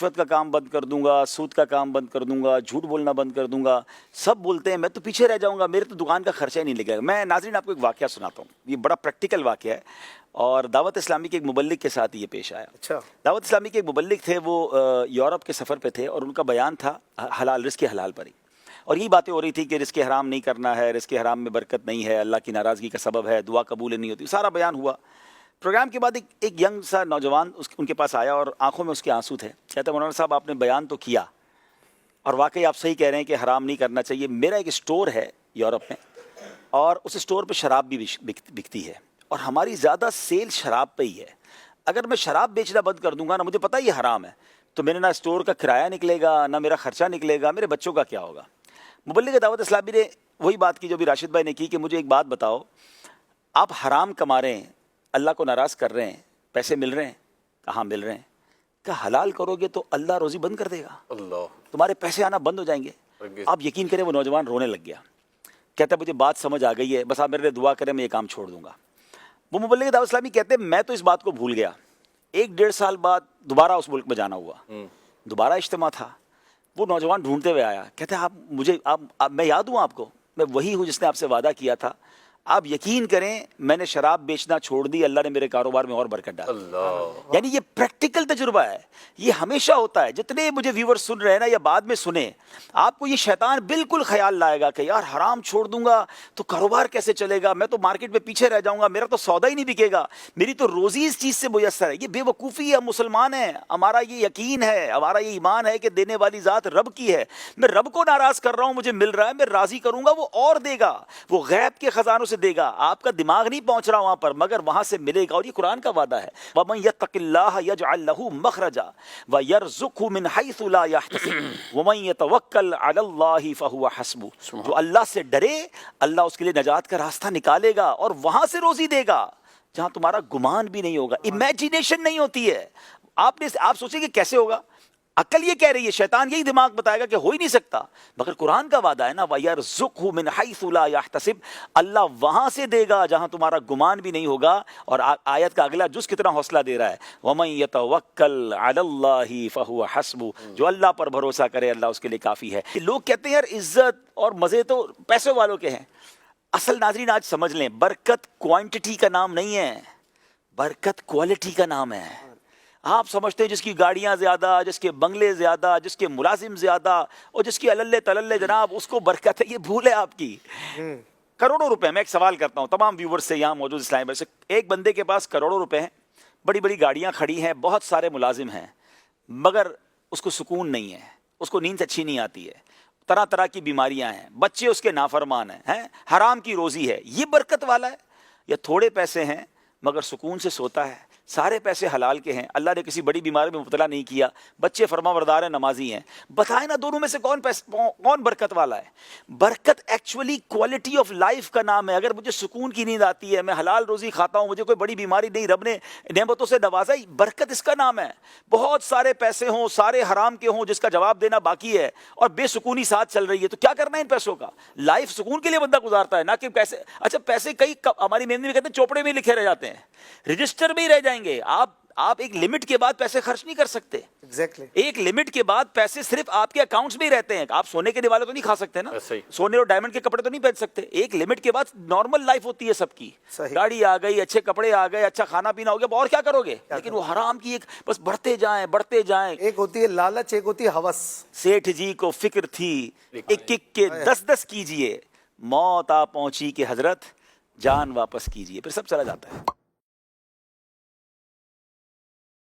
رشوت کا کام بند کر دوں گا, سود کا کام بند کر دوں گا, جھوٹ بولنا بند کر دوں گا. سب بولتے ہیں, میں تو پیچھے رہ جاؤں گا, میرے تو دکان کا خرچہ ہی نہیں لگے گا. میں ناظرین آپ کو ایک واقعہ سناتا ہوں, یہ بڑا پریکٹیکل واقعہ ہے, اور دعوت اسلامی کے ایک مبلغ کے ساتھ یہ پیش آیا. اچھا. دعوت اسلامی کے ایک مبلغ تھے, وہ یورپ کے سفر پہ تھے, اور ان کا بیان تھا حلال, رزق حلال پر ہی, اور یہی باتیں ہو رہی تھی کہ رزق حرام نہیں کرنا ہے, رزق حرام میں برکت نہیں ہے, اللہ کی ناراضگی کا سبب ہے, دعا قبول نہیں ہوتی. سارا بیان ہوا. پروگرام کے بعد ایک ینگ سا نوجوان ان کے پاس آیا, اور آنکھوں میں اس کے آنسو تھے. کہتے مولانا صاحب آپ نے بیان تو کیا, اور واقعی آپ صحیح کہہ رہے ہیں کہ حرام نہیں کرنا چاہیے. میرا ایک اسٹور ہے یورپ میں, اور اس اسٹور پہ شراب بھی بکتی ہے, اور ہماری زیادہ سیل شراب پہ ہی ہے. اگر میں شراب بیچنا بند کر دوں گا نا, مجھے پتہ یہ حرام ہے, تو میرے نہ اسٹور کا کرایہ نکلے گا, نہ میرا خرچہ نکلے گا, میرے بچوں کا کیا ہوگا. مبلغ دعوت اسلامی نے وہی بات کی جو بھی راشد بھائی نے کی, کہ مجھے ایک بات بتاؤ, آپ حرام کما رہے ہیں, اللہ کو ناراض کر رہے ہیں, پیسے مل رہے ہیں, کہاں مل رہے ہیں, کہ حلال کرو گے تو اللہ روزی بند کر دے گا, اللہ, تمہارے پیسے آنا بند ہو جائیں گے. آپ یقین کریں وہ نوجوان رونے لگ گیا. کہتا ہے مجھے بات سمجھ آ گئی ہے, بس آپ میرے لیے دعا کریں, میں یہ کام چھوڑ دوں گا. وہ مبلغ دعوت اسلامی کہتے ہیں میں تو اس بات کو بھول گیا. 1-1.5 سال بعد دوبارہ اس ملک میں جانا ہوا, دوبارہ اجتماع تھا. وہ نوجوان ڈھونڈتے ہوئے آیا, کہتے ہیں آپ مجھے میں یاد ہوں آپ کو, میں وہی ہوں جس نے آپ سے وعدہ کیا تھا. آپ یقین کریں میں نے شراب بیچنا چھوڑ دی, اللہ نے میرے کاروبار میں اور برکت ڈالی. یعنی یہ پریکٹیکل تجربہ ہے, یہ ہمیشہ ہوتا ہے. جتنے مجھے ویور سن رہے ہیں نا یا بعد میں سنیں, آپ کو یہ شیطان بالکل خیال لائے گا کہ یار حرام چھوڑ دوں گا تو کاروبار کیسے چلے گا, میں تو مارکیٹ میں پیچھے رہ جاؤں گا, میرا تو سودا ہی نہیں بکے گا, میری تو روزی اس چیز سے میسر ہے. یہ بے وقوفی ہے. ہم مسلمان ہیں, ہمارا یہ یقین ہے, ہمارا یہ ایمان ہے کہ دینے والی ذات رب کی ہے. میں رب کو ناراض کر رہا ہوں, مجھے مل رہا ہے, میں راضی کروں گا, وہ اور دے گا, وہ غیب کے خزانوں سے دے گا. آپ کا دماغ نہیں پہنچ رہا وہاں پر, مگر وہاں سے ملے گا. اور یہ قرآن کا وعدہ ہے, وَمَن يَتَّقِ اللَّهَ يَجْعَل لَّهُ مَخْرَجًا وَيَرْزُقْهُ مِنْ حَيْثُ لَا يَحْتَسِبُ وَمَن يَتَوَكَّلْ عَلَى اللَّهِ فَهُوَ حَسْبُهُ. جو اللہ سے ڈرے, اللہ اس کے لیے نجات کا راستہ نکالے گا, اور وہاں سے روزی دے گا جہاں تمہارا گمان بھی نہیں ہوگا, امیجینیشن نہیں ہوتی ہے. آپ سوچیں کہ کیسے ہوگا, عقل یہ کہہ رہی ہے, شیطان یہی دماغ بتائے گا کہ ہو ہی نہیں سکتا, مگر قرآن کا وعدہ ہے نا, وَيَرْزُقْهُ مِنْ حَيْثُ لَا يَحْتَسِبُ, اللہ وہاں سے دے گا جہاں تمہارا گمان بھی نہیں ہوگا. اور آیت کا اگلا جز کتنا حوصلہ دے رہا ہے, وَمَن يَتَوَكَّلْ عَلَى اللَّهِ فَهُوَ حَسْبُهُ, جو اللہ پر بھروسہ کرے اللہ اس کے لیے کافی ہے. لوگ کہتے ہیں یار عزت اور مزے تو پیسے والوں کے ہیں. اصل ناظرین آج سمجھ لیں, برکت کوانٹٹی کا نام نہیں ہے, برکت کوالٹی کا نام ہے. آپ سمجھتے ہیں جس کی گاڑیاں زیادہ, جس کے بنگلے زیادہ, جس کے ملازم زیادہ, اور جس کی اللہ تللے جناب اس کو برکت ہے. یہ بھول ہے آپ کی. کروڑوں روپے. میں ایک سوال کرتا ہوں تمام ویورز سے یہاں موجود اسلام بھائی سے, ایک بندے کے پاس کروڑوں روپے ہیں, بڑی بڑی گاڑیاں کھڑی ہیں, بہت سارے ملازم ہیں, مگر اس کو سکون نہیں ہے, اس کو نیند اچھی نہیں آتی ہے, طرح طرح کی بیماریاں ہیں, بچے اس کے نافرمان ہیں, حرام کی روزی ہے. یہ برکت والا ہے؟ یا تھوڑے پیسے ہیں مگر سکون سے سوتا ہے, سارے پیسے حلال کے ہیں, اللہ نے کسی بڑی بیماری میں مبتلا نہیں کیا, بچے فرما بردار ہیں, نمازی ہیں. بتائیں نا دونوں میں سے کون برکت والا ہے؟ برکت ایکچولی کوالٹی آف لائف کا نام ہے. اگر مجھے سکون کی نیند آتی ہے, میں حلال روزی کھاتا ہوں, مجھے کوئی بڑی بیماری نہیں, رب نے نعمتوں سے نوازا, برکت اس کا نام ہے. بہت سارے پیسے ہوں, سارے حرام کے ہوں, جس کا جواب دینا باقی ہے, اور بے سکونی ساتھ چل رہی ہے, تو کیا کرنا ہے ان پیسوں کا؟ لائف سکون کے لیے بندہ گزارتا ہے, نہ کہ پیسے. اچھا پیسے کئی ہماری مہندی میں کہتے ہیں چوپڑے میں لکھے رہ جاتے ہیں, رجسٹر میں ہی رہ جائیں گے. آپ ایک لمٹ کے بعد پیسے خرچ نہیں کر سکتے. ایک لمٹ کے بعد پیسے صرف آپ کے اکاؤنٹس میں ہی رہتے ہیں. آپ سونے کے دیوالے تو نہیں کھا سکتے نا, سونے اور ڈائمنڈ کے کپڑے تو نہیں پہن سکتے. ایک لمٹ کے بعد نارمل لائف ہوتی ہے سب کی, گاڑی آ گئی, اچھے کپڑے آ گئے, اچھا کھانا پینا ہو گیا, اور کیا کرو گے؟ لیکن وہ حرام کی ایک بس بڑھتے جائیں بڑھتے جائیں. ایک ہوتی ہے لالچ, ایک ہوتی ہے ہوس. سیٹھ جی کو فکر تھی ایک کے 10 کیجئے, موت آ پہنچی کہ حضرت جان واپس کیجئے, پھر سب چلا جاتا ہے.